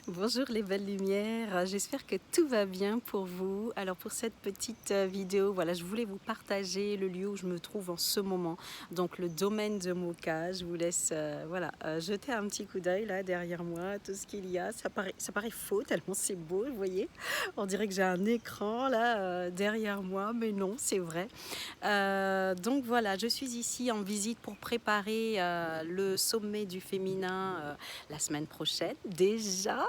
Bonjour les belles lumières, j'espère que tout va bien pour vous. Alors pour cette petite vidéo, voilà, je voulais vous partager le lieu où je me trouve en ce moment, donc le domaine de Moka. Je vous laisse jeter un petit coup d'œil là derrière moi, tout ce qu'il y a. Ça paraît faux tellement c'est beau, vous voyez. On dirait que j'ai un écran là derrière moi, mais non, c'est vrai. Donc voilà, je suis ici en visite pour préparer le sommet du féminin la semaine prochaine déjà.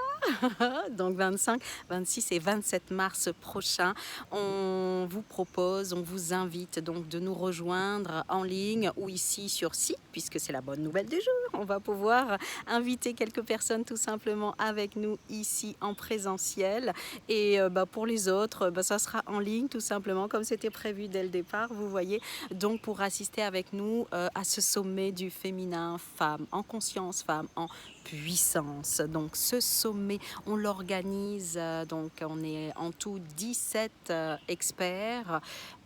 Donc 25, 26 et 27 mars prochain, on vous propose, on vous invite donc de nous rejoindre en ligne ou ici sur site, puisque c'est la bonne nouvelle du jour. On va pouvoir inviter quelques personnes tout simplement avec nous ici en présentiel. Et pour les autres, ça sera en ligne tout simplement comme c'était prévu dès le départ, vous voyez. Donc pour assister avec nous à ce sommet du féminin, femme en conscience, femme en puissance. Donc ce sommet, on l'organise, donc on est en tout 17 experts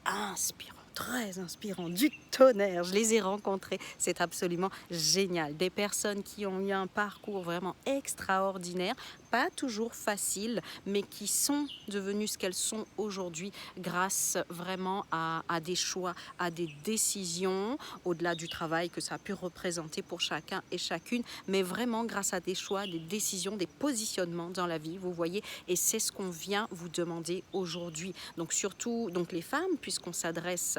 inspirants, très inspirants, du tonnerre. Je les ai rencontrés, c'est absolument génial. Des personnes qui ont eu un parcours vraiment extraordinaire, pas toujours facile, mais qui sont devenues ce qu'elles sont aujourd'hui grâce vraiment à des choix, à des décisions, au-delà du travail que ça a pu représenter pour chacun et chacune, mais vraiment grâce à des choix, des décisions, des positionnements dans la vie, vous voyez, et c'est ce qu'on vient vous demander aujourd'hui. Donc surtout donc les femmes, puisqu'on s'adresse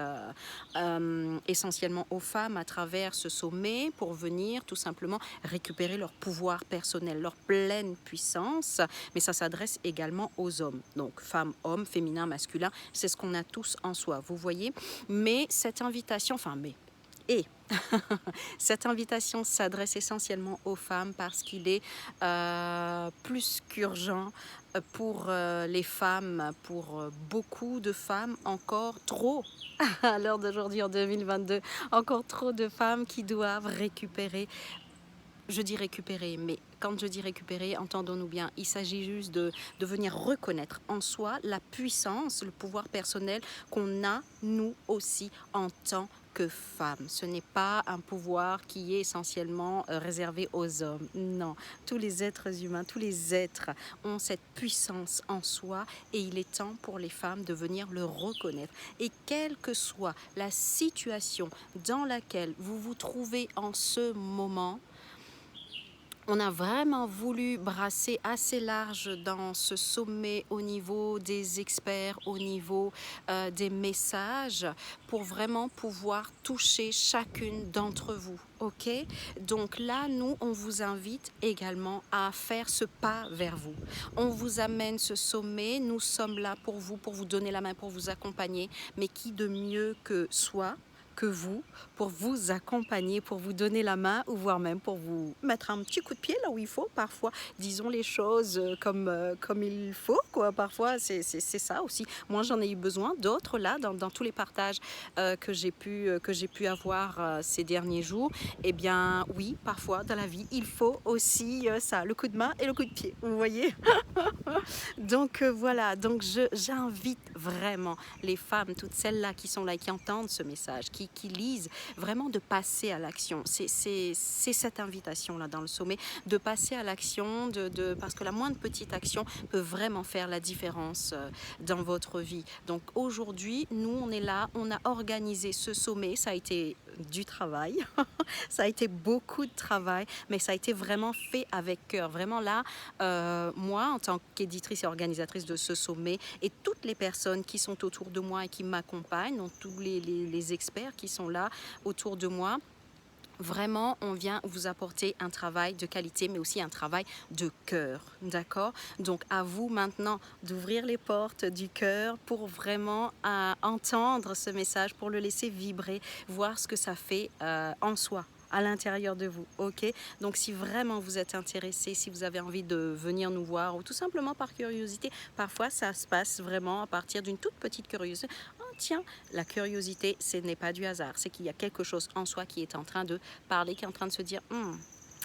essentiellement aux femmes à travers ce sommet pour venir tout simplement récupérer leur pouvoir personnel, leur pleine puissance, mais ça s'adresse également aux hommes. Donc femmes, hommes, féminin, masculin, c'est ce qu'on a tous en soi, vous voyez. Mais cette invitation, et cette invitation s'adresse essentiellement aux femmes parce qu'il est plus qu'urgent pour les femmes, pour beaucoup de femmes, encore trop, à l'heure d'aujourd'hui en 2022, encore trop de femmes qui doivent récupérer. Je dis récupérer, mais quand je dis récupérer, entendons-nous bien, il s'agit juste de venir reconnaître en soi la puissance, le pouvoir personnel qu'on a, nous aussi, en tant que femmes. Ce n'est pas un pouvoir qui est essentiellement réservé aux hommes. Non, tous les êtres humains, tous les êtres ont cette puissance en soi et il est temps pour les femmes de venir le reconnaître. Et quelle que soit la situation dans laquelle vous vous trouvez en ce moment, on a vraiment voulu brasser assez large dans ce sommet au niveau des experts, au niveau des messages, pour vraiment pouvoir toucher chacune d'entre vous. Ok? Donc là, nous, on vous invite également à faire ce pas vers vous. On vous amène ce sommet, nous sommes là pour vous donner la main, pour vous accompagner, mais qui de mieux que soi, que vous, pour vous accompagner, pour vous donner la main ou voire même pour vous mettre un petit coup de pied là où il faut. Parfois, disons les choses comme il faut, quoi. Parfois, c'est ça aussi. Moi, j'en ai eu besoin. D'autres là, dans tous les partages que j'ai pu avoir ces derniers jours, eh bien, oui, parfois dans la vie, il faut aussi ça, le coup de main et le coup de pied. Vous voyez? Donc voilà, donc j'invite vraiment les femmes, toutes celles-là qui sont là, qui entendent ce message, qui lisent, vraiment de passer à l'action. C'est cette invitation-là dans le sommet, de passer à l'action, parce que la moindre petite action peut vraiment faire la différence dans votre vie. Donc aujourd'hui, nous, on est là, on a organisé ce sommet, ça a été du travail, ça a été beaucoup de travail, mais ça a été vraiment fait avec cœur. Vraiment là, moi, en tant qu'éditrice et organisatrice de ce sommet, et toutes les personnes qui sont autour de moi et qui m'accompagnent, donc tous les experts qui sont là autour de moi, vraiment, on vient vous apporter un travail de qualité, mais aussi un travail de cœur, d'accord? Donc, à vous maintenant d'ouvrir les portes du cœur pour vraiment entendre ce message, pour le laisser vibrer, voir ce que ça fait en soi, à l'intérieur de vous, ok? Donc si vraiment vous êtes intéressé, si vous avez envie de venir nous voir ou tout simplement par curiosité, parfois ça se passe vraiment à partir d'une toute petite curiosité. Oh tiens, la curiosité, ce n'est pas du hasard, c'est qu'il y a quelque chose en soi qui est en train de parler, qui est en train de se dire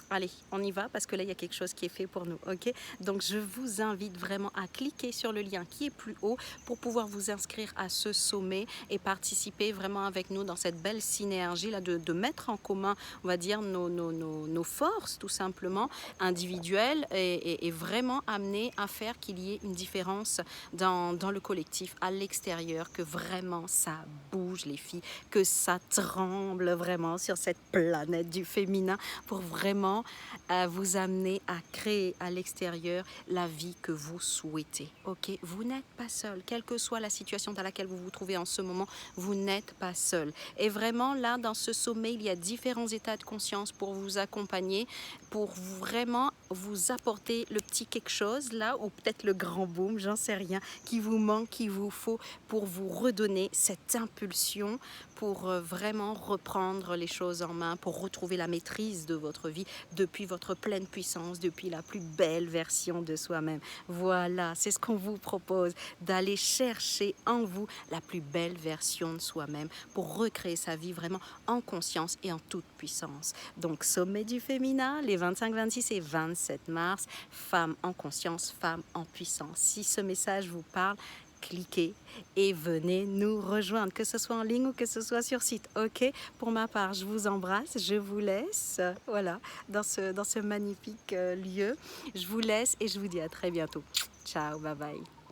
Allez, on y va parce que là, il y a quelque chose qui est fait pour nous, ok? Donc, je vous invite vraiment à cliquer sur le lien qui est plus haut pour pouvoir vous inscrire à ce sommet et participer vraiment avec nous dans cette belle synergie là de mettre en commun, on va dire, nos forces tout simplement individuelles et vraiment amener à faire qu'il y ait une différence dans le collectif, à l'extérieur, que vraiment ça bouge les filles, que ça tremble vraiment sur cette planète du féminin pour vraiment vous amener à créer à l'extérieur la vie que vous souhaitez. Ok, vous n'êtes pas seul, quelle que soit la situation dans laquelle vous vous trouvez en ce moment, vous n'êtes pas seul. Et vraiment là, dans ce sommet, il y a différents états de conscience pour vous accompagner, pour vraiment vous apporter le petit quelque chose là, ou peut-être le grand boom, j'en sais rien, qui vous manque, qu'il vous faut pour vous redonner cette impulsion, pour vraiment reprendre les choses en main, pour retrouver la maîtrise de votre vie depuis votre pleine puissance, depuis la plus belle version de soi-même. Voilà, c'est ce qu'on vous propose, d'aller chercher en vous la plus belle version de soi-même pour recréer sa vie vraiment en conscience et en toute puissance. Donc, sommet du féminin, les 25, 26 et 27 mars, femmes en conscience, femmes en puissance. Si ce message vous parle, cliquez et venez nous rejoindre, que ce soit en ligne ou que ce soit sur site. Ok, pour ma part, je vous embrasse, je vous laisse, voilà, dans ce magnifique lieu. Je vous laisse et je vous dis à très bientôt. Ciao, bye bye.